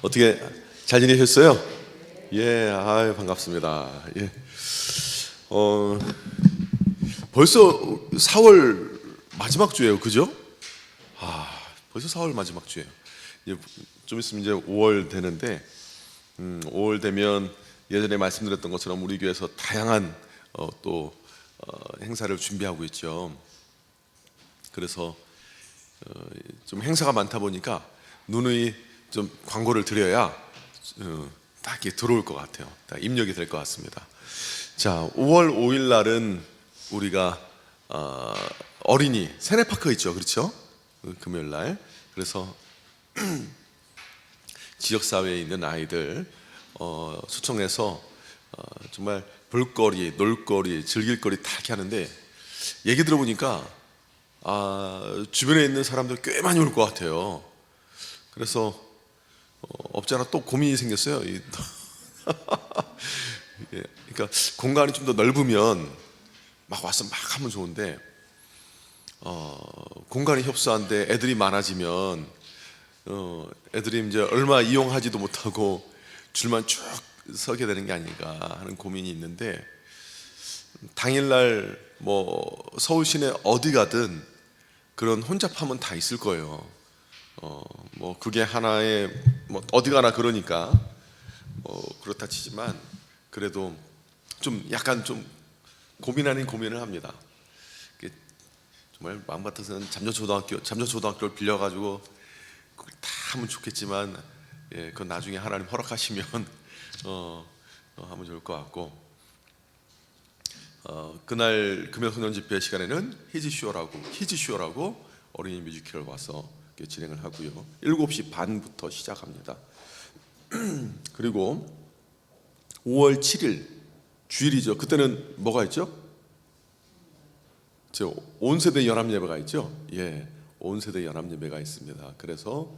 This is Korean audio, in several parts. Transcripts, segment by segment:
어떻게 잘 지내셨어요? 예, 아유 반갑습니다. 예. 어, 벌써 4월 마지막 주예요, 그죠? 아, 벌써 4월 마지막 주예요. 이제 좀 있으면 이제 5월 되는데, 5월 되면 예전에 말씀드렸던 것처럼 우리 교회에서 다양한 행사를 준비하고 있죠. 그래서 좀 행사가 많다 보니까 누누이 좀 광고를 드려야 딱 이렇게 들어올 것 같아요. 딱 입력이 될 것 같습니다. 자, 5월 5일 날은 우리가 어린이 세네파크 있죠, 그렇죠? 금요일 날. 그래서 지역 사회에 있는 아이들 초청해서 정말 볼거리, 놀거리, 즐길거리 다 이렇게 하는데, 얘기 들어보니까 주변에 있는 사람들 꽤 많이 올 것 같아요. 그래서 없잖아 또 고민이 생겼어요. 예, 그러니까 공간이 좀 더 넓으면 막 와서 막 하면 좋은데, 공간이 협소한데 애들이 많아지면 애들이 이제 얼마 이용하지도 못하고 줄만 쭉 서게 되는 게 아닌가 하는 고민이 있는데, 당일날 뭐 서울 시내 어디 가든 그런 혼잡함은 다 있을 거예요. 뭐 그게 하나의 뭐 어디 가나 그러니까 그렇다 치지만, 그래도 좀 약간 좀 고민 아닌 고민을 합니다. 정말 마음 같아서는 잠저초등학교를 빌려가지고 그걸 다 하면 좋겠지만, 예, 그건 나중에 하나님 허락하시면 하면 좋을 것 같고, 그날 금요소년 집회 시간에는 히즈쇼라고 어린이 뮤지컬 와서 진행을 하고요. 7시 반부터 시작합니다. 그리고 5월 7일 주일이죠. 그때는 뭐가 있죠? 온세대 연합예배가 있죠. 예, 온세대 연합예배가 있습니다. 그래서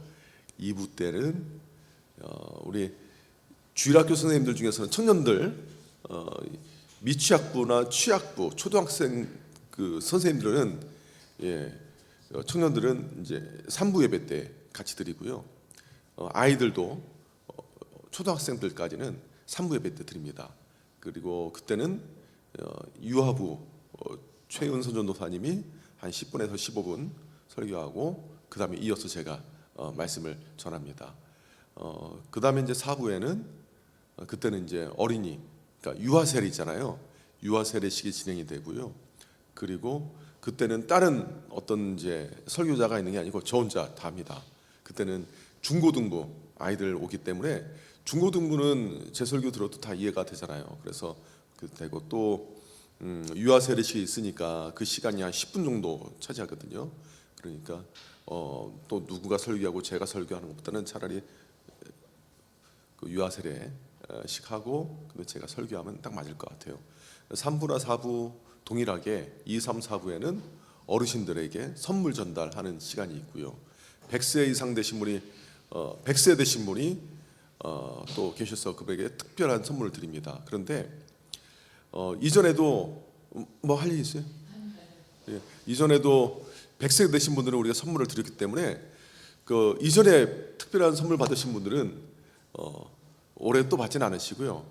2부 때는 우리 주일학교 선생님들 중에서는 청년들, 미취학부나 취학부, 초등학생 그 선생님들은, 예, 청년들은 이제 3부 예배 때 같이 드리고요. 아이들도 초등학생들까지는 3부 예배 때 드립니다. 그리고 그때는 유아부 최은선 전도사님이 한 10분에서 15분 설교하고, 그 다음에 이어서 제가 말씀을 전합니다. 그 다음에 이제 4부에는 그때는 이제 어린이, 그러니까 유아세례 있잖아요. 유아세례식이 진행이 되고요. 그리고 그때는 다른 어떤 이제 설교자가 있는 게 아니고 저 혼자 다 합니다. 그때는 중고등부 아이들 오기 때문에, 중고등부는 제 설교 들어도 다 이해가 되잖아요. 그래서 되고 또 유아세례식이 있으니까 그 시간이 한 10분 정도 차지하거든요. 그러니까 또 누구가 설교하고 제가 설교하는 것보다는 차라리 그 유아세례식 하고 근데 제가 설교하면 딱 맞을 것 같아요. 3부나 4부 동일하게 2, 3, 4부에는 어르신들에게 선물 전달하는 시간이 있고요. 100세 이상 되신 분이 100세 되신 분이 또 계셔서 그분에게 특별한 선물을 드립니다. 그런데 이전에도 뭐 할 일 있어요? 예, 이전에도 100세 되신 분들은 우리가 선물을 드렸기 때문에, 그 이전에 특별한 선물 받으신 분들은 올해 또 받지는 않으시고요.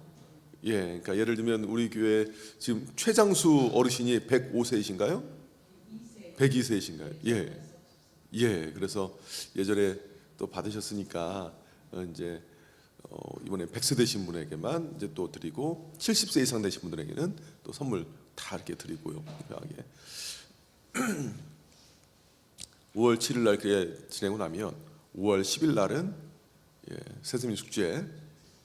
예, 그러니까 예를 들면 우리 교회 지금 최장수 어르신이 105세이신가요? 102세이신가요? 예, 예. 그래서 예전에 또 받으셨으니까 이제 이번에 100세 되신 분에게만 이제 또 드리고, 70세 이상 되신 분들에게는 또 선물 다 이렇게 드리고요. 유명하게 5월 7일 날 그게 진행을 하면, 5월 10일 날은 새세민 축제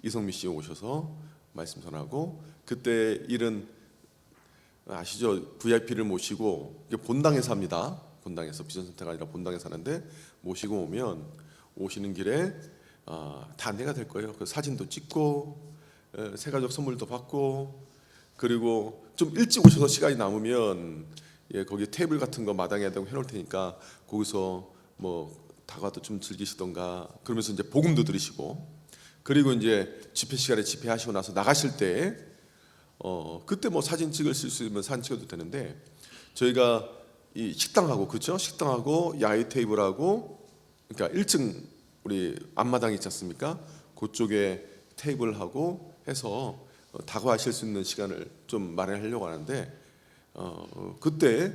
이성미 씨 오셔서 말씀 전하고, 그때 일은 아시죠? VIP를 모시고, 이게 본당에서 합니다. 본당에서, 비전센터가 아니라 본당에서 하는데, 모시고 오면 오시는 길에 다 안내가 될 거예요. 그 사진도 찍고 새가족 선물도 받고, 그리고 좀 일찍 오셔서 시간이 남으면 거기 테이블 같은 거 마당에다 해놓을 테니까 거기서 뭐 다가도 좀 즐기시던가, 그러면서 이제 복음도 들으시고, 그리고 이제 집회 시간에 집회하시고 나서 나가실 때 그때 뭐 사진 찍으실 수 있으면 사진 찍어도 되는데, 저희가 이 식당하고, 그렇죠? 식당하고 야외 테이블하고, 그러니까 1층 우리 앞마당 있지 않습니까? 그쪽에 테이블하고 해서 다과하실 수 있는 시간을 좀 마련하려고 하는데 그때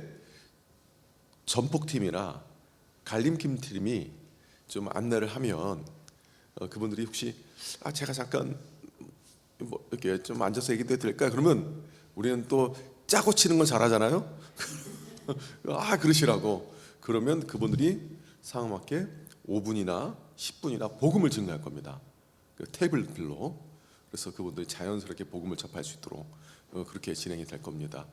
전복팀이나 갈림김 팀이 좀 안내를 하면 그분들이 혹시 제가 잠깐 뭐 이렇게 좀 앉아서 얘기도 될까요? 그러면 우리는 또 짜고 치는 걸 잘하잖아요. 그러시라고 그러면 그분들이 상황 맞게 5분이나 10분이나 복음을 증거할 겁니다. 그 테이블들로. 그래서 그분들이 자연스럽게 복음을 접할 수 있도록 그렇게 진행이 될 겁니다.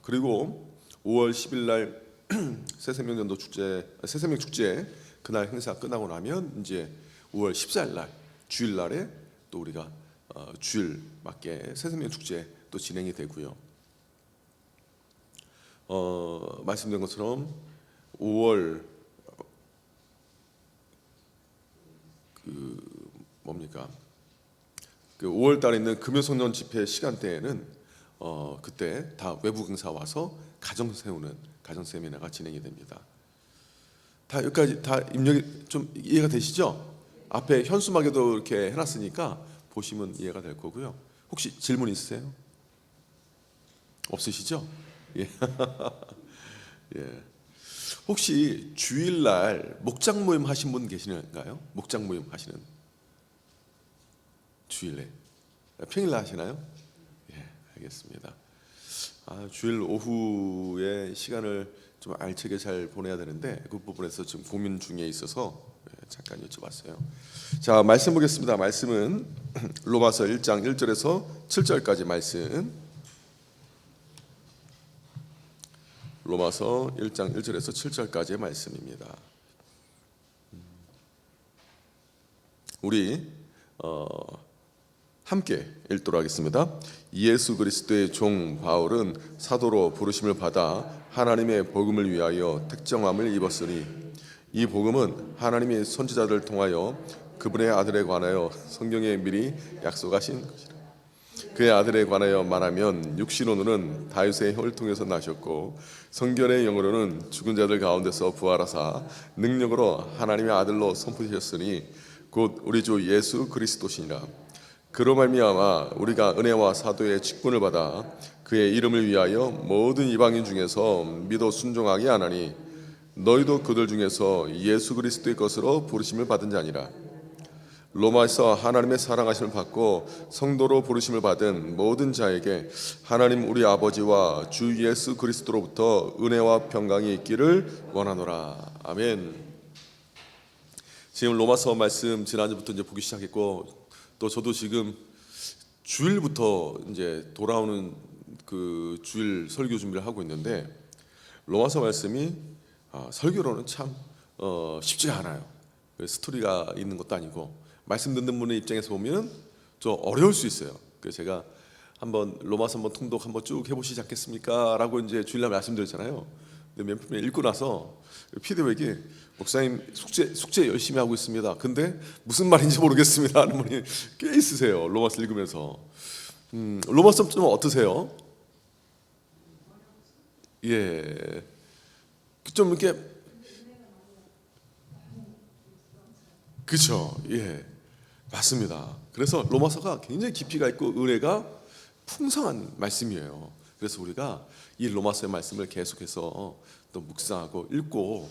그리고 5월 10일 날 새생명전도 축제, 새생명 축제 그날 행사 끝나고 나면 이제 5월 14일 날 주일 날에 또 우리가 주일 맞게 새생명 축제 또 진행이 되고요. 말씀드린 것처럼 5월 그 5월 달에 있는 금요성년 집회 시간대에는 그때 다 외부 강사 와서 가정 세우는 가정 세미나가 진행이 됩니다. 다 여기까지 다 입력이 좀 이해가 되시죠? 앞에 현수막에도 이렇게 해놨으니까 보시면 이해가 될 거고요. 혹시 질문 있으세요? 없으시죠? 예. 예. 혹시 주일날 목장 모임 하신 분 계시는가요? 목장 모임 하시는 주일에 평일날 하시나요? 예, 알겠습니다. 주일 오후에 시간을 좀 알차게 잘 보내야 되는데 그 부분에서 지금 고민 중에 있어서 잠깐 여쭤봤어요. 자, 말씀 보겠습니다. 말씀은 로마서 1장 1절에서 7절까지 말씀. 로마서 1장 1절에서 7절까지의 말씀입니다. 우리 함께 읽도록 하겠습니다. 예수 그리스도의 종 바울은 사도로 부르심을 받아 하나님의 복음을 위하여 택정함을 입었으니 이 복음은 하나님이 선지자들을 통하여 그분의 아들에 관하여 성경에 미리 약속하신 것이라. 그의 아들에 관하여 말하면 육신으로는 다윗의 혈을 통해서 나셨고 성결의 영으로는 죽은 자들 가운데서 부활하사 능력으로 하나님의 아들로 선포되셨으니 곧 우리 주 예수 그리스도시니라. 그로 말미암아 우리가 은혜와 사도의 직분을 받아 그의 이름을 위하여 모든 이방인 중에서 믿어 순종하게 하나니 너희도 그들 중에서 예수 그리스도의 것으로 부르심을 받은 자니라. 로마에서 하나님의 사랑하심을 받고 성도로 부르심을 받은 모든 자에게 하나님 우리 아버지와 주 예수 그리스도로부터 은혜와 평강이 있기를 원하노라. 아멘. 지금 로마서 말씀 지난주부터 이제 보기 시작했고 또 저도 지금 주일부터 이제 돌아오는 그 주일 설교 준비를 하고 있는데 로마서 말씀이 설교로는 참 쉽지가 않아요. 스토리가 있는 것도 아니고 말씀 듣는 분의 입장에서 보면 좀 어려울 수 있어요. 그래서 제가 한번 로마서 한번 통독 한번 쭉 해보시지 않겠습니까? 라고 이제 주일날 말씀드렸잖아요. 근데 몇 번 읽고 나서 피드백이 목사님 숙제 열심히 하고 있습니다. 근데 무슨 말인지 모르겠습니다 하는 분이 꽤 있으세요. 로마서 읽으면서. 로마서 좀 어떠세요? 예, 좀 이렇게 그렇죠. 예, 맞습니다. 그래서 로마서가 굉장히 깊이가 있고 은혜가 풍성한 말씀이에요. 그래서 우리가 이 로마서의 말씀을 계속해서 또 묵상하고 읽고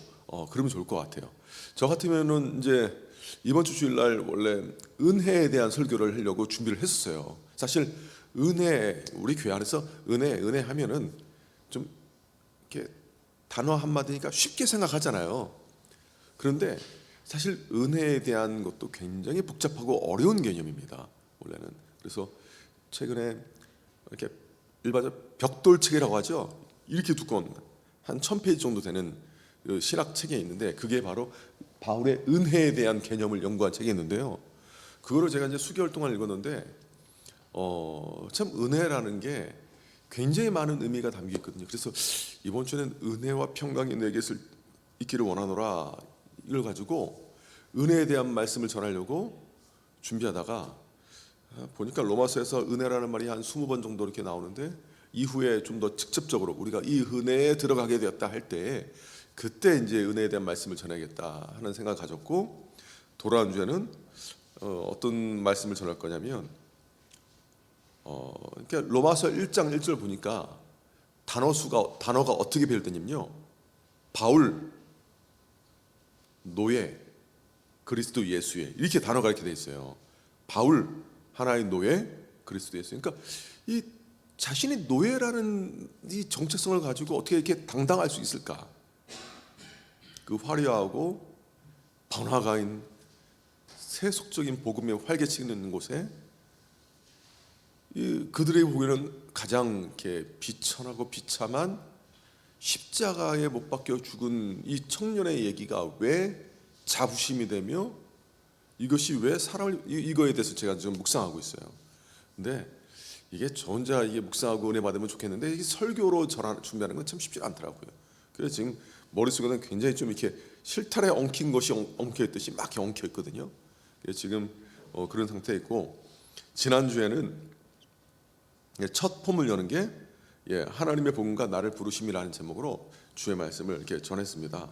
그러면 좋을 것 같아요. 저 같으면은 이제 이번 주 주일날 원래 은혜에 대한 설교를 하려고 준비를 했었어요. 사실 은혜 우리 교회 안에서 은혜 하면은 좀 이렇게 단어 한마디니까 쉽게 생각하잖아요. 그런데 사실 은혜에 대한 것도 굉장히 복잡하고 어려운 개념입니다. 원래는. 그래서 최근에 이렇게 일반적 벽돌책이라고 하죠. 이렇게 두꺼운 한 1000페이지 정도 되는 신학 책이 있는데 그게 바로 바울의 은혜에 대한 개념을 연구한 책이 있는데요. 그거를 제가 이제 수개월 동안 읽었는데 참 은혜라는 게 굉장히 많은 의미가 담겨 있거든요. 그래서 이번 주에는 은혜와 평강이 내게 있기를 원하노라 이걸 가지고 은혜에 대한 말씀을 전하려고 준비하다가 보니까 로마서에서 은혜라는 말이 한 20번 정도 이렇게 나오는데 이후에 좀 더 직접적으로 우리가 이 은혜에 들어가게 되었다 할 때 그때 이제 은혜에 대한 말씀을 전하겠다 하는 생각을 가졌고 돌아온 주에는 어떤 말씀을 전할 거냐면 그러니까 로마서 1장 1절 보니까 단어가 어떻게 배열되냐면요. 바울, 노예, 그리스도 예수의 이렇게 단어가 이렇게 돼 있어요. 바울, 하나의 노예, 그리스도 예수. 그러니까 이 자신이 노예라는 이 정체성을 가지고 어떻게 이렇게 당당할 수 있을까? 그 화려하고 번화가인 세속적인 복음의 활개치고 있는 곳에 그들에게 보기에는 가장 이렇게 비천하고 비참한 십자가에 못 박혀 죽은 이 청년의 얘기가 왜 자부심이 되며 이것이 왜 사람을 이거에 대해서 제가 좀 묵상하고 있어요. 근데 이게 저 혼자 이게 묵상하고 은혜 받으면 좋겠는데 이게 설교로 준비하는 건 참 쉽지 않더라고요. 그래서 지금 머릿속에는 굉장히 좀 이렇게 실타래 엉킨 것이 엉켜 있듯이 막 이렇게 엉켜 있거든요. 그래서 지금 그런 상태에 있고, 지난주에는 첫 폼을 여는 게 하나님의 복음과 나를 부르심이라는 제목으로 주의 말씀을 이렇게 전했습니다.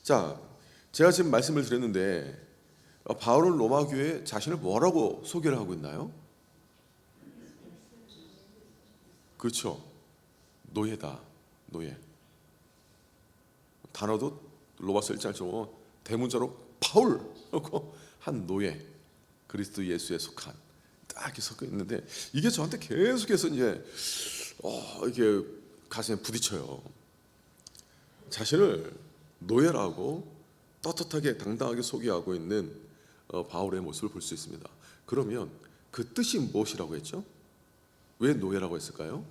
자, 제가 지금 말씀을 드렸는데 바울은 로마 교회에 자신을 뭐라고 소개를 하고 있나요? 그렇죠. 노예다. 노예. 단어도 로마서 1장 대문자로 바울 한 노예, 그리스도 예수에 속한 딱 이렇게 섞여 있는데 이게 저한테 계속해서 이제 이게 가슴에 부딪혀요. 자신을 노예라고 떳떳하게 당당하게 소개하고 있는 바울의 모습을 볼 수 있습니다. 그러면 그 뜻이 무엇이라고 했죠? 왜 노예라고 했을까요?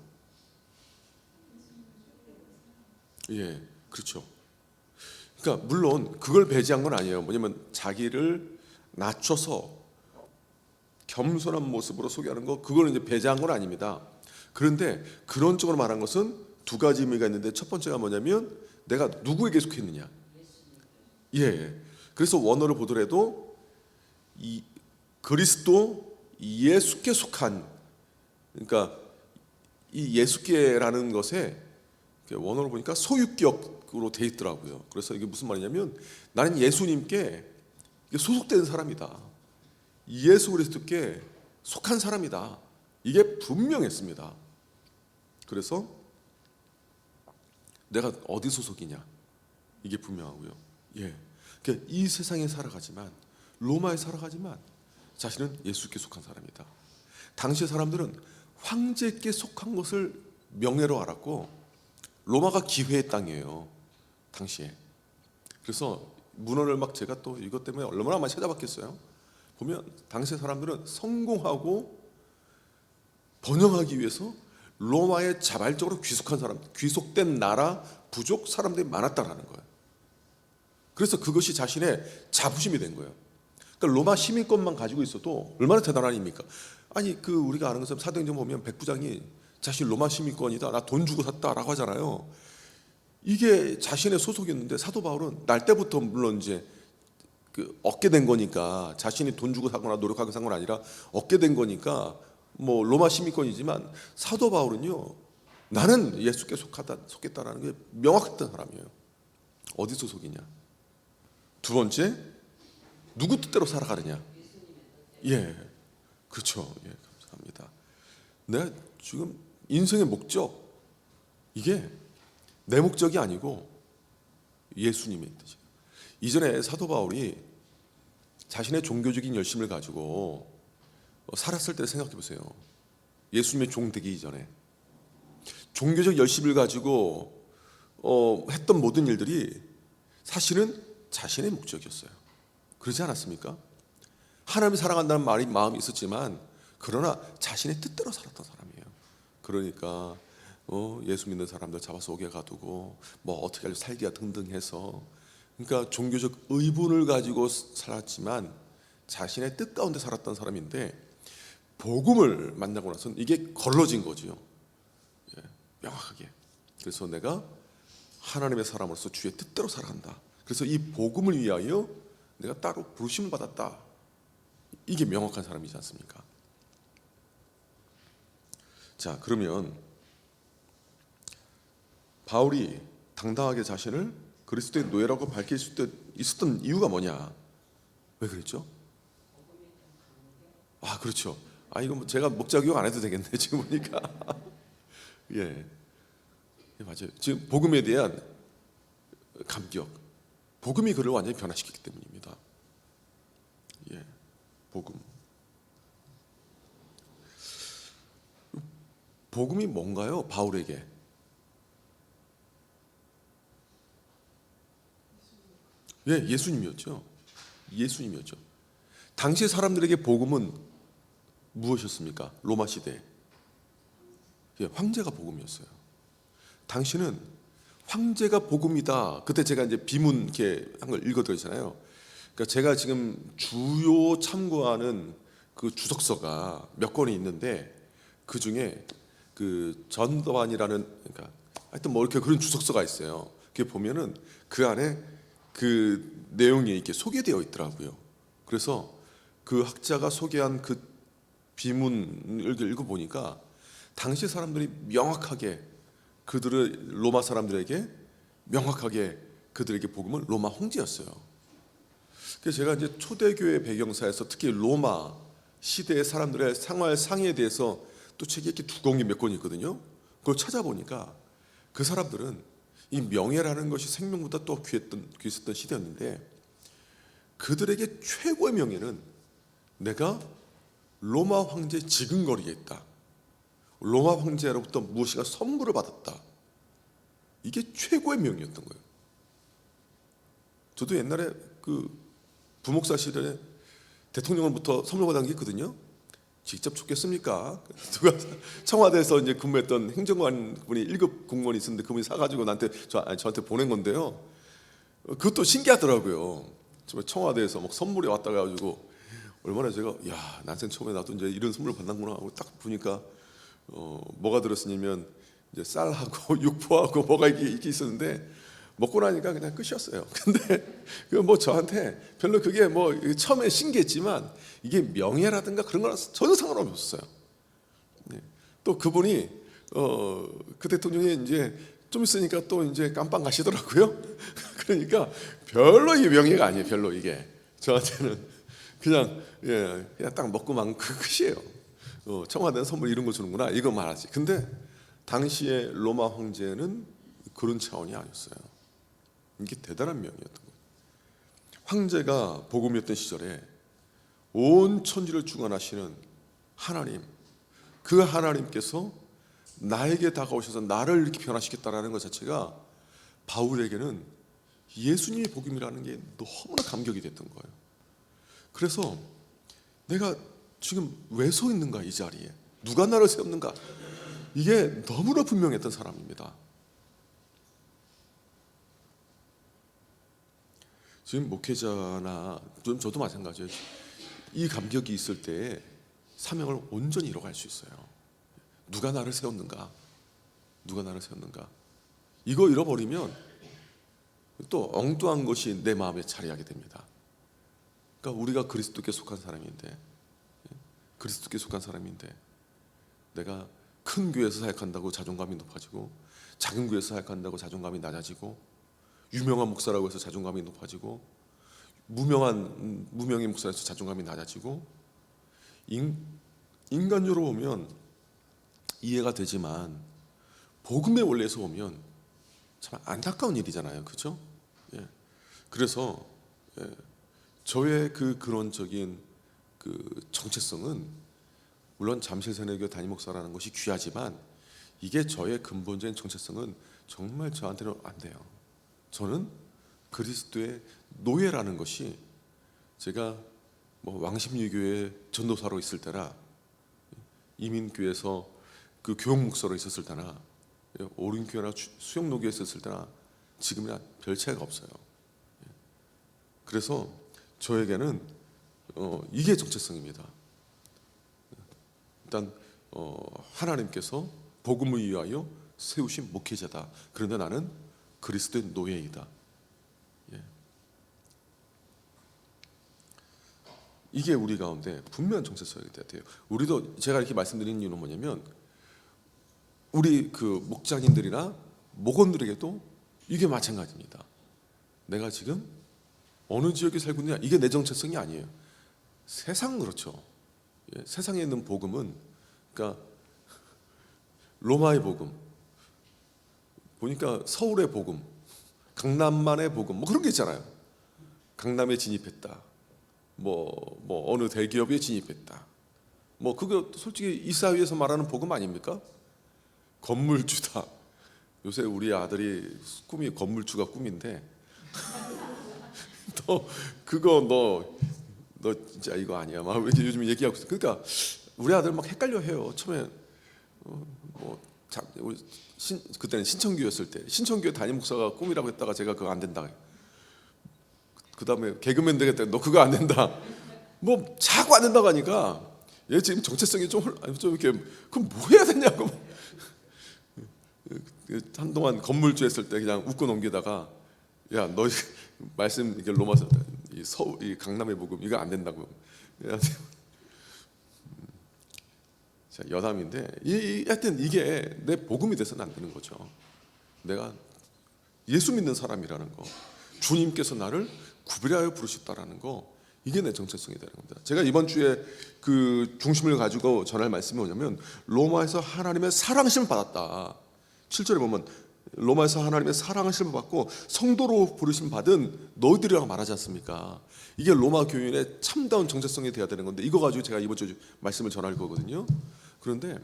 예, 그렇죠. 그러니까 물론 그걸 배제한 건 아니에요. 뭐냐면 자기를 낮춰서 겸손한 모습으로 소개하는 거, 그걸 이제 배제한 건 아닙니다. 그런데 그런 쪽으로 말한 것은 두 가지 의미가 있는데, 첫 번째가 뭐냐면 내가 누구에게 속했느냐. 예. 그래서 원어를 보더라도 이 그리스도 예수께 속한, 그러니까 이 예수께라는 것에 원어를 보니까 소유격으로 돼 있더라고요. 그래서 이게 무슨 말이냐면 나는 예수님께 소속된 사람이다. 예수 그리스도께 속한 사람이다. 이게 분명했습니다. 그래서 내가 어디 소속이냐 이게 분명하고요. 예, 그러니까 이 세상에 살아가지만, 로마에 살아가지만 자신은 예수께 속한 사람이다. 당시의 사람들은 황제께 속한 것을 명예로 알았고, 로마가 기회의 땅이에요 당시에. 그래서 문헌을 막 제가 또 이것 때문에 얼마나 많이 찾아봤겠어요. 보면 당시의 사람들은 성공하고 번영하기 위해서 로마에 자발적으로 귀속한 사람, 귀속된 나라, 부족 사람들이 많았다라는 거예요. 그래서 그것이 자신의 자부심이 된 거예요. 그러니까 로마 시민권만 가지고 있어도 얼마나 대단한 일입니까? 아니 그 우리가 아는 것처럼 사도행전 보면 백부장이 자신 로마 시민권이다, 나 돈 주고 샀다라고 하잖아요. 이게 자신의 소속이었는데 사도 바울은 날 때부터 물론 이제 얻게 된 거니까, 자신이 돈 주고 사거나 노력하고 산 건 아니라 얻게 된 거니까 뭐 로마 시민권이지만, 사도 바울은요 나는 예수께 속했다라는 게 명확했던 사람이에요. 어디 소속이냐? 두 번째, 누구 뜻대로 살아가느냐? 예, 그렇죠. 예, 감사합니다. 내가 지금 인생의 목적, 이게 내 목적이 아니고 예수님의 뜻이에요. 이전에 사도 바울이 자신의 종교적인 열심을 가지고 살았을 때 생각해 보세요. 예수님의 종 되기 이전에 종교적 열심을 가지고 했던 모든 일들이 사실은 자신의 목적이었어요. 그러지 않았습니까? 하나님을 사랑한다는 마음이 있었지만, 그러나 자신의 뜻대로 살았던 사람이에요. 그러니까 예수 믿는 사람들 잡아서 옥에 가두고 뭐 어떻게 하려 살기가 등등해서, 그러니까 종교적 의분을 가지고 살았지만 자신의 뜻 가운데 살았던 사람인데, 복음을 만나고 나서는 이게 걸러진 거지요. 예, 명확하게. 그래서 내가 하나님의 사람으로서 주의 뜻대로 살아간다. 그래서 이 복음을 위하여 내가 따로 부르심을 받았다. 이게 명확한 사람이지 않습니까? 자, 그러면 바울이 당당하게 자신을 그리스도의 노예라고 밝힐 수 있었던 이유가 뭐냐? 왜 그랬죠? 아, 그렇죠. 아, 이거 뭐 제가 목자 교육 안 해도 되겠네 지금 보니까. 예, 예, 맞아요. 지금 복음에 대한 감격, 복음이 그를 완전히 변화시켰기 때문입니다. 예, 복음. 복음이 뭔가요? 바울에게. 예, 예수님이었죠. 예수님이었죠. 당시 사람들에게 복음은 무엇이었습니까? 로마 시대. 예, 황제가 복음이었어요. 당시는 황제가 복음이다. 그때 제가 이제 비문 이렇게 한 걸 읽어드렸잖아요. 그러니까 제가 지금 주요 참고하는 그 주석서가 몇 권이 있는데 그 중에 그 전도반이라는, 그러니까 하여튼 뭐 이렇게 그런 주석서가 있어요. 그게 보면은 그 안에 그 내용이 이렇게 소개되어 있더라고요. 그래서 그 학자가 소개한 그 비문을 읽어보니까 당시 사람들이 명확하게 그들의 로마 사람들에게 명확하게 그들에게 복음은 로마 황제였어요. 그래서 제가 이제 초대교회 배경사에서 특히 로마 시대의 사람들의 생활 상에 대해서 또 책이 이렇게 두꺼운 게 몇 권이 있거든요. 그걸 찾아보니까 그 사람들은 이 명예라는 것이 생명보다 또 귀했었던 시대였는데 그들에게 최고의 명예는 내가 로마 황제의 지근거리에 있다. 로마 황제로부터 무엇인가 선물을 받았다. 이게 최고의 명예였던 거예요. 저도 옛날에 그 부목사 시절에 대통령으로부터 선물 받은 게 있거든요. 직접 줬겠습니까? 누가 청와대에서 이제 근무했던 행정관 분이 1급 공무원이 있었는데 그분이 사가지고 저한테 보낸 건데요. 그것도 신기하더라고요. 정말 청와대에서 막 선물이 왔다 가지고 얼마나 제가 야 난생 처음에 나도 이제 이런 선물을 받는구나 하고 딱 보니까 뭐가 들었으냐면 이제 쌀하고 육포하고 뭐가 이게 있었는데 먹고 나니까 그냥 끝이었어요. 근데 그 뭐 저한테 별로 그게 뭐 처음에 신기했지만 이게 명예라든가 그런 거랑 전혀 상관없었어요. 네. 또 그분이 그 대통령이 이제 좀 있으니까 또 이제 깜빵 가시더라고요. 그러니까 별로 이 명예가 아니에요. 별로 이게 저한테는 그냥 그냥 딱 먹고 만 그 끝이에요. 청와대는 선물 이런 거 주는구나 이거 말하지. 근데 당시에 로마 황제는 그런 차원이 아니었어요. 이게 대단한 명이었던 거예요. 황제가 복음이었던 시절에 온 천지를 주관하시는 하나님, 그 하나님께서 나에게 다가오셔서 나를 이렇게 변화시켰다라는 것 자체가 바울에게는 예수님이 복음이라는 게 너무나 감격이 됐던 거예요. 그래서 내가 지금 왜 서 있는가 이 자리에, 누가 나를 세웠는가, 이게 너무나 분명했던 사람입니다. 지금 목회자나 저도 마찬가지예요. 이 감격이 있을 때 사명을 온전히 이뤄갈 수 있어요. 누가 나를 세웠는가? 누가 나를 세웠는가? 이거 잃어버리면 또 엉뚱한 것이 내 마음에 자리하게 됩니다. 그러니까 우리가 그리스도께 속한 사람인데, 그리스도께 속한 사람인데 내가 큰 교회에서 사역한다고 자존감이 높아지고, 작은 교회에서 사역한다고 자존감이 낮아지고, 유명한 목사라고 해서 자존감이 높아지고, 무명의 목사라서 자존감이 낮아지고, 인간적으로 보면 이해가 되지만 복음의 원리에서 보면 참 안타까운 일이잖아요, 그렇죠? 예. 그래서 저의 그 근원적인 그 정체성은 물론 잠실세례교 담임 목사라는 것이 귀하지만 이게 저의 근본적인 정체성은 정말 저한테는 안 돼요. 저는 그리스도의 노예라는 것이, 제가 뭐 왕십리교회 전도사로 있을 때나 이민교회에서 그 교육목사로 있었을 때나 오륜교회나 수영노교에 있었을 때나 지금이나 별 차이가 없어요. 그래서 저에게는 이게 정체성입니다. 일단 하나님께서 복음을 위하여 세우신 목회자다. 그런데 나는 그리스도의 노예이다. 이게 우리 가운데 분명한 정체성이 돼야 돼요. 우리도 제가 이렇게 말씀드리는 이유는 뭐냐면 우리 그 목장님들이나 목원들에게도 이게 마찬가지입니다. 내가 지금 어느 지역에 살고 있느냐, 이게 내 정체성이 아니에요. 세상 그렇죠. 예, 세상에 있는 복음은, 그러니까 로마의 복음, 보니까 서울의 복음, 강남만의 복음, 뭐 그런 게 있잖아요. 강남에 진입했다. 뭐 어느 대기업에 진입했다. 뭐 그거 솔직히 이 사회에서 말하는 복음 아닙니까? 건물주다. 요새 우리 아들이 꿈이 건물주가 꿈인데 너 진짜 이거 아니야 막 이렇게 요즘 얘기하고 있어. 그러니까 우리 아들 막 헷갈려 해요. 처음에 그때는 신천교였을 때 신천교회 담임 목사가 꿈이라고 했다가 제가 그거 안 된다. 그 다음에 개그맨 되겠다. 너 그거 안 된다. 뭐 자꾸 안 된다고 하니까 얘 지금 정체성이 좀 이렇게 그럼 뭐 해야 되냐고. 한동안 건물주 했을 때 그냥 웃고 넘기다가 야 너 말씀 이게 로마서 이 강남의 복음 이거 안 된다고. 자, 여담인데 하여튼 이게 내 복음이 돼서는 안 되는 거죠. 내가 예수 믿는 사람이라는 거, 주님께서 나를 구별하여 부르셨다라는 거, 이게 내 정체성이 되는 겁니다. 제가 이번 주에 그 중심을 가지고 전할 말씀이 뭐냐면 로마에서 하나님의 사랑심을 받았다. 7절에 보면 로마에서 하나님의 사랑심을 받고 성도로 부르심 받은 너희들이라고 말하지 않습니까? 이게 로마 교인의 참다운 정체성이 돼야 되는 건데 이거 가지고 제가 이번 주 말씀을 전할 거거든요. 그런데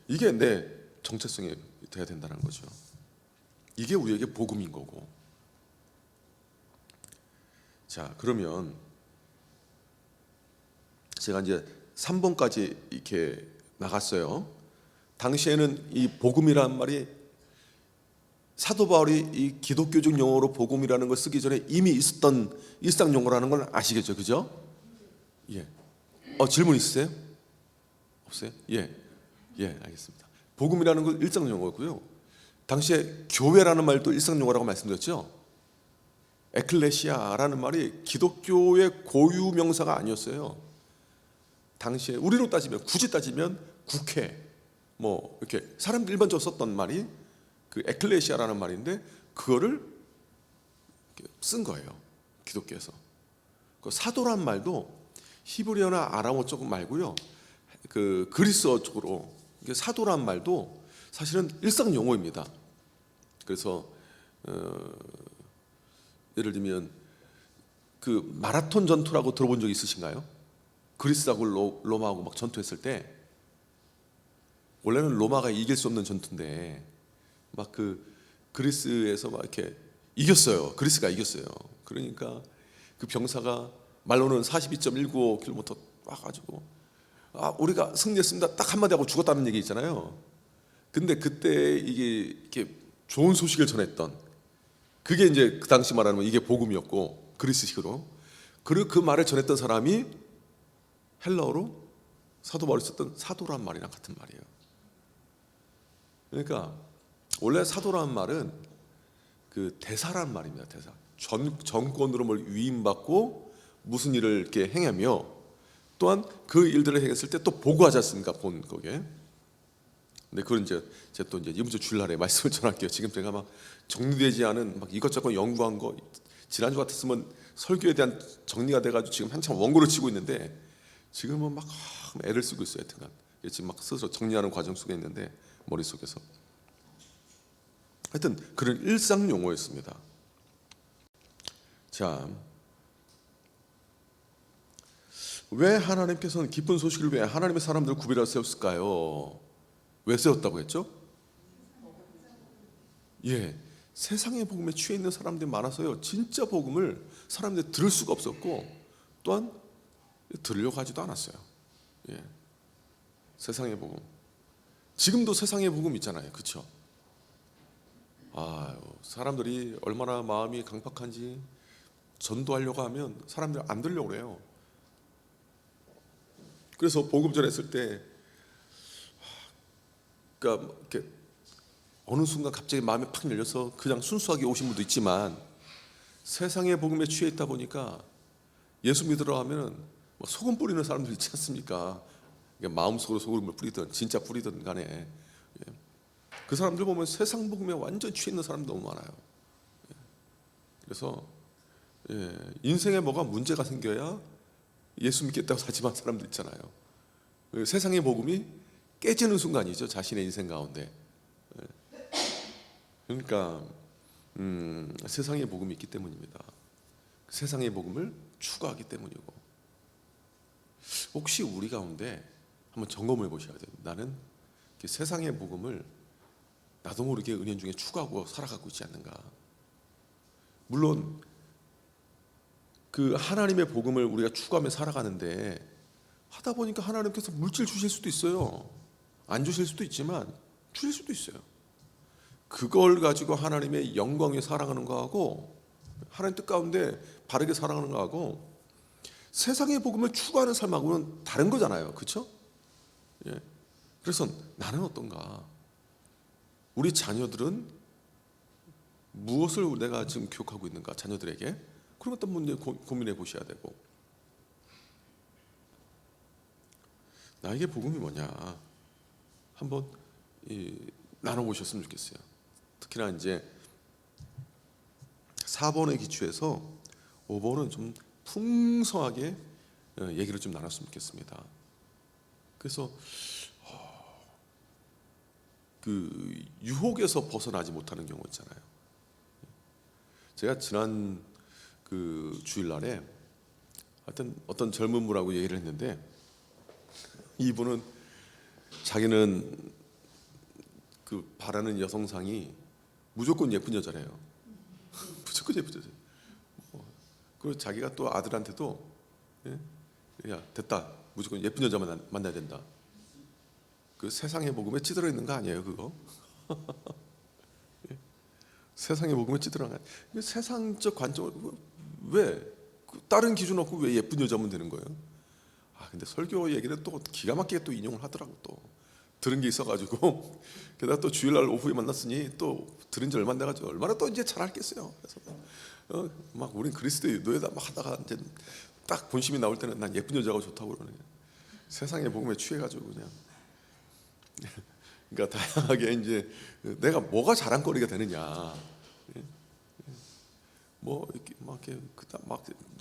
이게 내 정체성이 돼야 된다는 거죠. 이게 우리에게 복음인 거고. 자, 그러면 제가 이제 3번까지 이렇게 나갔어요. 당시에는 이 복음이라는 말이 사도 바울이 이 기독교적 용어로 복음이라는 걸 쓰기 전에 이미 있었던 일상 용어라는 걸 아시겠죠, 그죠? 예. 질문 있으세요? 없어요? 예, 알겠습니다. 복음이라는 건 일상 용어고요. 당시에 교회라는 말도 일상 용어라고 말씀드렸죠. 에클레시아라는 말이 기독교의 고유 명사가 아니었어요. 당시에 우리로 따지면 굳이 따지면 국회 뭐 이렇게 사람들 일반적으로 썼던 말이 그 에클레시아라는 말인데 그거를 쓴 거예요. 기독교에서. 그 사도란 말도 히브리어나 아람어 쪽 말고요. 그 그리스어 쪽으로 사도란 말도 사실은 일상 용어입니다. 그래서 예를 들면 그 마라톤 전투라고 들어본 적 있으신가요? 그리스하고 로마하고 막 전투했을 때 원래는 로마가 이길 수 없는 전투인데 막 그 그리스에서 막 이렇게 이겼어요. 그리스가 이겼어요. 그러니까 그 병사가 말로는 42.195km 와가지고 우리가 승리했습니다. 딱 한마디 하고 죽었다는 얘기 있잖아요. 근데 그때 이게 이렇게 좋은 소식을 전했던 그게 이제 그 당시 말하는 이게 복음이었고 그리스식으로 그리고 그 말을 전했던 사람이 헬라어로 사도 바울이 썼던 사도란 말이랑 같은 말이에요. 그러니까 원래 사도란 말은 그 대사란 말입니다. 대사. 정권으로 뭘 위임받고 무슨 일을 이렇게 행하며 또한 그 일들을 행했을 때 또 보고하지 않습니까? 본 거게. 근데 그건 이제 제가 또 이제 이번 주 주일날에 말씀을 전할게요. 지금 제가 막 정리되지 않은 막 이것저것 연구한 거 지난주 같았으면 설교에 대한 정리가 돼가지고 지금 한참 원고를 치고 있는데 지금은 막 애를 쓰고 있어요. 하여튼간 지금 막 스스로 정리하는 과정 속에 있는데 머릿속에서 하여튼 그런 일상 용어였습니다. 자, 왜 하나님께서는 기쁜 소식을 위해 하나님의 사람들을 구별하여 세웠을까요? 왜 세웠다고 했죠? 세상의 복음에 취해 있는 사람들이 많아서요. 진짜 복음을 사람들이 들을 수가 없었고 또한 들으려고 하지도 않았어요. 세상의 복음. 지금도 세상의 복음 있잖아요. 그렇죠? 사람들이 얼마나 마음이 강팍한지 전도하려고 하면 사람들이 안 들으려고 그래요. 그래서 복음 전했을 때 그러니까 이렇게 어느 순간 갑자기 마음이 팍 열려서 그냥 순수하게 오신 분도 있지만 세상의 복음에 취해 있다 보니까 예수 믿으러 하면 소금 뿌리는 사람들 있지 않습니까? 마음속으로 소금을 뿌리든 진짜 뿌리든 간에 그 사람들 보면 세상 복음에 완전 취해 있는 사람들 너무 많아요. 그래서 인생에 뭐가 문제가 생겨야 예수 믿겠다고 다짐한 사람들 있잖아요. 세상의 복음이 깨지는 순간이죠, 자신의 인생 가운데. 그러니까 세상의 복음이 있기 때문입니다. 세상의 복음을 추구하기 때문이고. 혹시 우리 가운데 한번 점검해 보셔야 돼요. 나는 세상의 복음을 나도 모르게 은연 중에 추구하고 살아가고 있지 않는가. 물론 그 하나님의 복음을 우리가 추구하며 살아가는데 하다 보니까 하나님께서 물질 주실 수도 있어요. 안 주실 수도 있지만 주실 수도 있어요. 그걸 가지고 하나님의 영광에 살아가는 거하고 하나님 뜻 가운데 바르게 살아가는 거하고 세상의 복음을 추구하는 삶하고는 다른 거잖아요. 그렇죠? 그래서 나는 어떤가? 우리 자녀들은 무엇을 내가 지금 교육하고 있는가? 자녀들에게 그런 것도 문제 고민해 보셔야 되고, 나에게 복음이 뭐냐 한번 나눠보셨으면 좋겠어요. 특히나 이제 4번에 기초해서 5번은 좀 풍성하게 얘기를 좀 나눴으면 좋겠습니다. 그래서 그 유혹에서 벗어나지 못하는 경우 있잖아요. 제가 지난 그 주일날에 하여튼 어떤 젊은 분하고 얘기를 했는데, 이분은 자기는 그 바라는 여성상이 무조건 예쁜 여자래요. 무조건 예쁜 여자. 그리고 자기가 또 아들한테도 야 됐다, 무조건 예쁜 여자 만나야 된다. 그 세상의 복음에 찌들어 있는 거 아니에요, 그거? 세상의 복음에 찌들어 있는 거 아니에요. 세상적 관점을 왜 다른 기준 없고 왜 예쁜 여자면 되는 거예요? 근데 설교 얘기를 또 기가 막히게 또 인용을 하더라고. 또 들은 게 있어가지고 게다가 또 주일날 오후에 만났으니 또 들은 지 얼마 안 돼가지고 얼마나 또 이제 잘 알겠어요. 그래서 막 우린 그리스도의 노예다 막 하다가 이제 딱 본심이 나올 때는 난 예쁜 여자가 좋다고 그러네. 세상의 복음에 취해가지고 그냥. 그러니까 다양하게 이제 내가 뭐가 자랑거리가 되느냐. 뭐 이렇게 막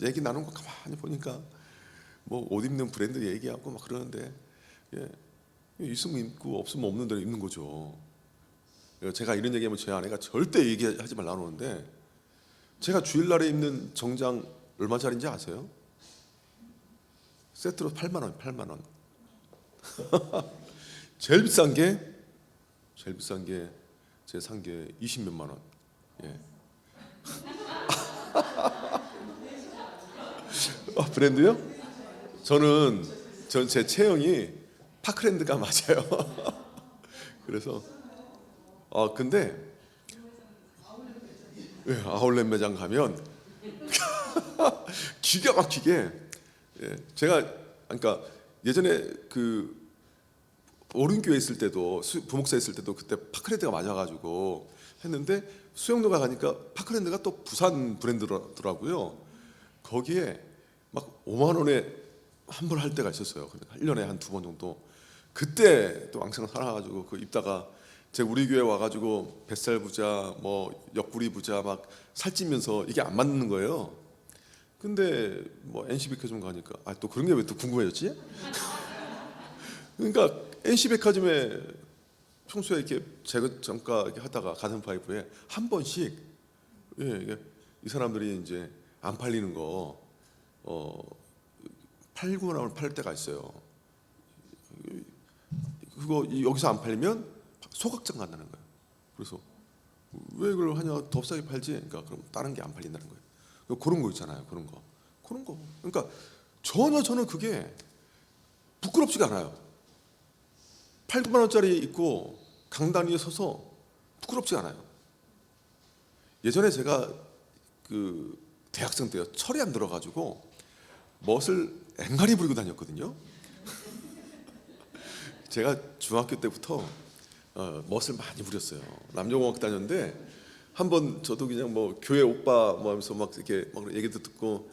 얘기 나눈 거 가만히 보니까 뭐 옷 입는 브랜드 얘기하고 막 그러는데, 있으면 입고 없으면 없는 대로 입는 거죠. 제가 이런 얘기하면 제 아내가 절대 얘기하지 말라 그러는데, 제가 주일날에 입는 정장 얼마짜리인지 아세요? 세트로 8만 원, 8만 원. 제일 비싼 게 제가 산 게 20몇만 원. 브랜드요? 전 제 체형이 파크랜드가 맞아요. 그래서 근데 아울렛 매장 가면 기가 막히게, 제가 그러니까 예전에 그 어른교회 있을 때도 부목사 있을 때도 그때 파크랜드가 맞아가지고 했는데, 수영로가 가니까 파크랜드가 또 부산 브랜드더라고요. 거기에 막 5만 원에 환불 할 때가 있었어요. 1년에 한 2번 정도. 그때 또 왕창 살아가지고 그 입다가 제 우리 교회 와가지고 뱃살 부자, 뭐 옆구리 부자 막 살찌면서 이게 안 맞는 거예요. 근데 뭐 NC백화점 가니까 또 그런 게 왜 또 궁금해졌지? 그러니까 NC백화점에 평소에 이렇게 정가 이렇게 하다가 가든파이브에 한 번씩 이 사람들이 이제 안 팔리는 거 팔고 나면 팔 때가 있어요. 그거 여기서 안 팔리면 소각장 간다는 거예요. 그래서 왜 그걸 하냐, 더 싸게 팔지. 그러니까 그럼 다른 게 안 팔린다는 거예요. 그런 거 있잖아요. 그런 거. 그러니까 전혀 저는 그게 부끄럽지가 않아요. 8, 9만 원짜리 입고 강단 위에 서서 부끄럽지가 않아요. 예전에 제가 그 대학생 때요, 철이 안 들어가지고 멋을 앵간히 부리고 다녔거든요. 제가 중학교 때부터 멋을 많이 부렸어요. 남녀공학 다녔는데 한번 저도 그냥 뭐 교회 오빠 뭐 하면서 막 이렇게 막 얘기도 듣고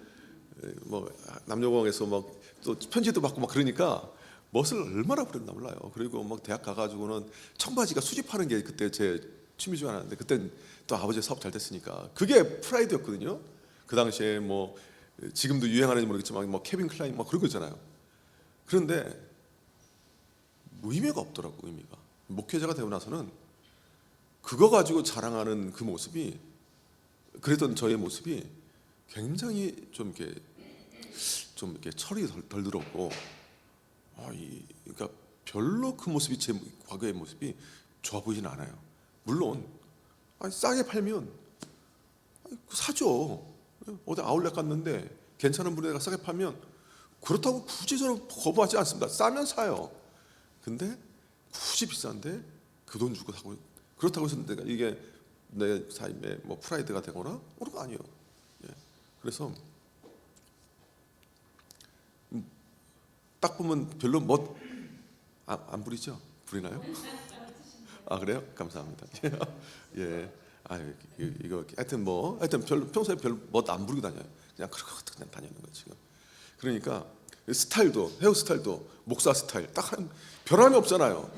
뭐 남녀공학에서 막 또 편지도 받고 막 그러니까 멋을 얼마나 부렸나 몰라요. 그리고 막 대학 가가지고는 청바지가 수집하는 게 그때 제 취미 중 하나인데, 그때 또 아버지 사업 잘 됐으니까 그게 프라이드였거든요. 그 당시에 뭐 지금도 유행하는지 모르겠지만 뭐 케빈 클라인 뭐 그런 거 있잖아요. 그런데 의미가 없더라고. 의미가. 목회자가 되고 나서는 그거 가지고 자랑하는 그 모습이, 그랬던 저의 모습이 굉장히 좀 이렇게 철이 덜 들었고, 그러니까 별로 그 모습이 제 과거의 모습이 좋아 보이진 않아요. 물론 싸게 팔면 사죠. 어디 아울렛 갔는데 괜찮은 분에다가 싸게 팔면 그렇다고 굳이 저는 거부하지 않습니다. 싸면 사요. 근데 굳이 비싼데 그 돈 주고 사고, 그렇다고 해서 내가 이게 내 삶의 뭐 프라이드가 되거나 그런 거 아니에요. 예. 그래서 딱 보면 별로 안 부리죠? 부리나요? 아 그래요? 감사합니다. 예. 이거 하여튼 별로 평소에 별로 안 부리고 다녀요. 그냥 그냥 다니는 거예요 지금. 그러니까 스타일도, 헤어스타일도 목사 스타일 딱 변함이 없잖아요.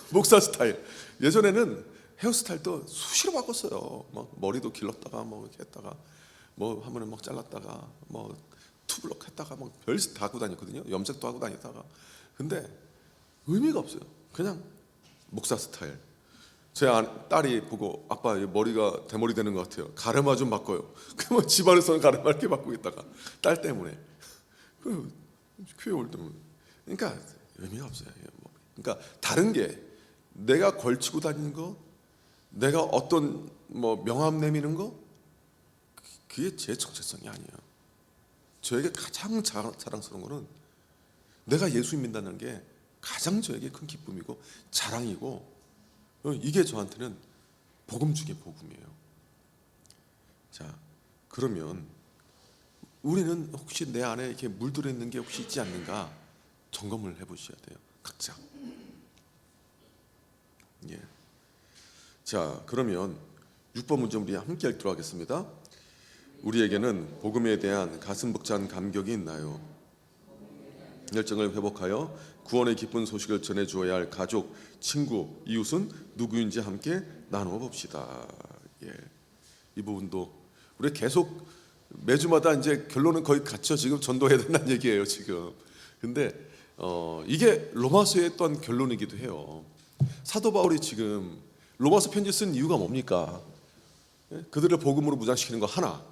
목사 스타일. 예전에는 헤어스타일도 수시로 바꿨어요. 막 머리도 길렀다가 뭐 이렇게 했다가 뭐 한 번에 막 잘랐다가 뭐 투블럭 했다가 막 별짓 다 하고 다녔거든요. 염색도 하고 다니다가. 근데 의미가 없어요. 그냥 목사 스타일. 제 딸이 보고 아빠 머리가 대머리 되는 것 같아요. 가르마 좀 바꿔요. 그러면 집안에서는 가르마 이렇게 바꾸고 있다가 딸 때문에 교회 올 때면 그러니까 의미가 없어요. 그러니까 다른 게 내가 걸치고 다니는 거, 내가 어떤 뭐 명함 내미는 거, 그게 제 정체성이 아니에요. 저에게 가장 자랑스러운 거는 내가 예수 믿는다는 게 가장 저에게 큰 기쁨이고 자랑이고, 이게 저한테는 복음 중에 복음이에요. 자, 그러면 우리는 혹시 내 안에 이렇게 물들어 있는 게 혹시 있지 않는가 점검을 해보셔야 돼요. 각자. 예. 자, 그러면 6번 문제 우리 함께 읽도록 하겠습니다. 우리에게는 복음에 대한 가슴 벅찬 감격이 있나요? 열정을 회복하여 구원의 기쁜 소식을 전해 주어야 할 가족, 친구, 이웃은 누구인지 함께 나누어 봅시다. 예. 이 부분도 우리 계속 매주마다 이제 결론은 거의 같죠. 지금 전도해야 된다는 얘기예요, 지금. 근데 이게 로마서의 또한 결론이기도 해요. 사도 바울이 지금 로마서 편지 쓴 이유가 뭡니까? 예? 그들을 복음으로 무장시키는 거 하나,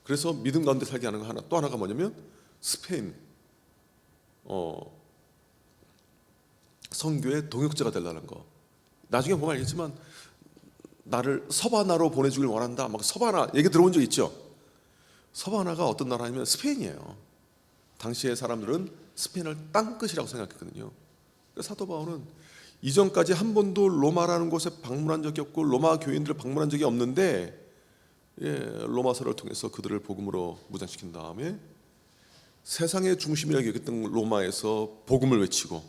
그래서 믿음 가운데 살게 하는 거 하나, 또 하나가 뭐냐면 스페인 선교의 동역자가 되려는 거. 나중에 보면 알겠지만 나를 서바나로 보내주길 원한다, 막 서바나 얘기 들어본 적 있죠? 서바나가 어떤 나라냐면 스페인이에요. 당시의 사람들은 스페인을 땅끝이라고 생각했거든요. 사도 바울은 이전까지 한 번도 로마라는 곳에 방문한 적이 없고 로마 교인들을 방문한 적이 없는데, 로마서를 통해서 그들을 복음으로 무장시킨 다음에 세상의 중심이라고 여겼던 로마에서 복음을 외치고,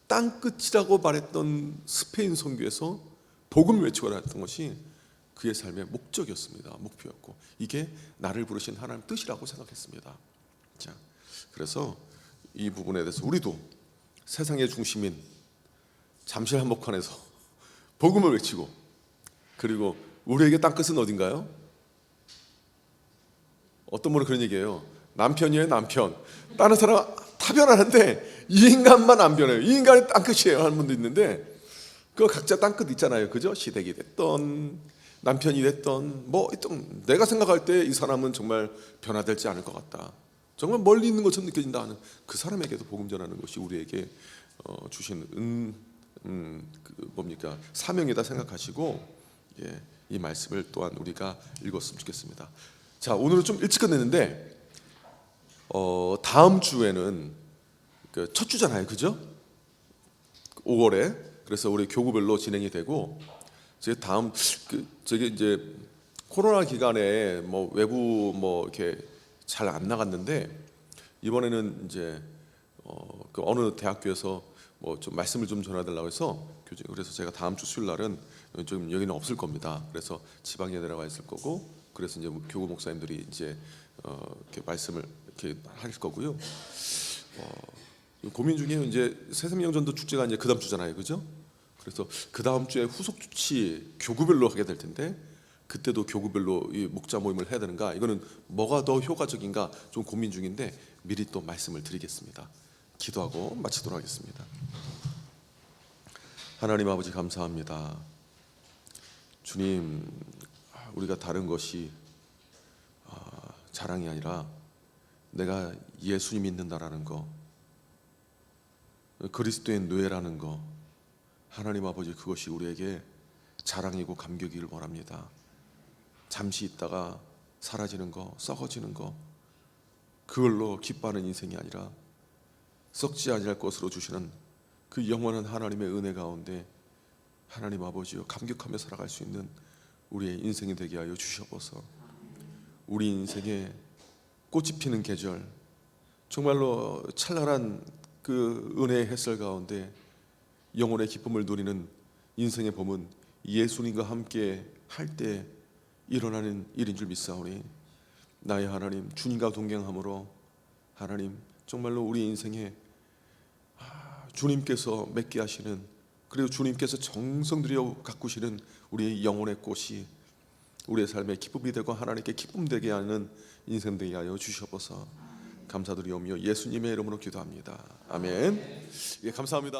땅끝이라고 말했던 스페인 선교에서 복음을 외치고 나왔던 것이 그의 삶의 목적이었습니다. 목표였고, 이게 나를 부르신 하나님의 뜻이라고 생각했습니다. 자, 그래서 이 부분에 대해서 우리도 세상의 중심인 잠실 한복판에서 복음을 외치고, 그리고 우리에게 땅끝은 어딘가요? 어떤 분은 그런 얘기해요. 남편이에요, 남편. 다른 사람 다 변하는데 이 인간만 안 변해요. 이 인간이 땅끝이에요 하는 분도 있는데, 그 각자 땅끝 있잖아요, 그죠? 시댁이 됐던 남편이 됐던 뭐 있던, 내가 생각할 때 이 사람은 정말 변화되지 않을 것 같다, 정말 멀리 있는 것처럼 느껴진다 하는 그 사람에게도 복음 전하는 것이 우리에게 주신 뭡니까? 사명이다 생각하시고, 이 말씀을 또한 우리가 읽었으면 좋겠습니다. 자, 오늘은 좀 일찍 끝냈는데 다음 주에는 첫 주잖아요, 그죠? 5월에. 그래서 우리 교구별로 진행이 되고, 제 다음 저기 이제 코로나 기간에 뭐 외부 뭐 이렇게 잘 안 나갔는데, 이번에는 이제 그 어느 대학교에서 뭐 좀 말씀을 좀 전해달라고 해서 그래서 제가 다음 주 수요일 날은 좀 여기는 없을 겁니다. 그래서 지방에 내려가 있을 거고, 그래서 이제 교구 목사님들이 이제 이렇게 말씀을 이렇게 하실 거고요. 고민 중에 이제 새생명전도 축제가 이제 그 다음 주잖아요, 그죠? 그래서 그 다음 주에 후속 주치 교구별로 하게 될 텐데, 그때도 교구별로 이 목자 모임을 해야 되는가, 이거는 뭐가 더 효과적인가 좀 고민 중인데 미리 또 말씀을 드리겠습니다. 기도하고 마치도록 하겠습니다. 하나님 아버지 감사합니다. 주님, 우리가 다른 것이 자랑이 아니라 내가 예수님 믿는다라는 거, 그리스도의 뇌라는 거, 하나님 아버지 그것이 우리에게 자랑이고 감격이길 원합니다. 잠시 있다가 사라지는 거, 썩어지는 거, 그걸로 기뻐하는 인생이 아니라 썩지 아니할 것으로 주시는 그 영원한 하나님의 은혜 가운데 하나님 아버지여 감격하며 살아갈 수 있는 우리의 인생이 되게 하여 주시옵소서. 우리 인생에 꽃이 피는 계절, 정말로 찬란한 그 은혜의 햇살 가운데 영혼의 기쁨을 누리는 인생의 봄은 예수님과 함께 할 때 일어나는 일인 줄 믿사오니, 나의 하나님 주님과 동행함으로 하나님 정말로 우리 인생에 주님께서 맺게 하시는, 그리고 주님께서 정성 들여 가꾸시는 우리의 영혼의 꽃이 우리의 삶에 기쁨이 되고 하나님께 기쁨 되게 하는 인생 되게 하여 주시옵소서. 감사드리오며 예수님의 이름으로 기도합니다. 아멘. 예, 감사합니다.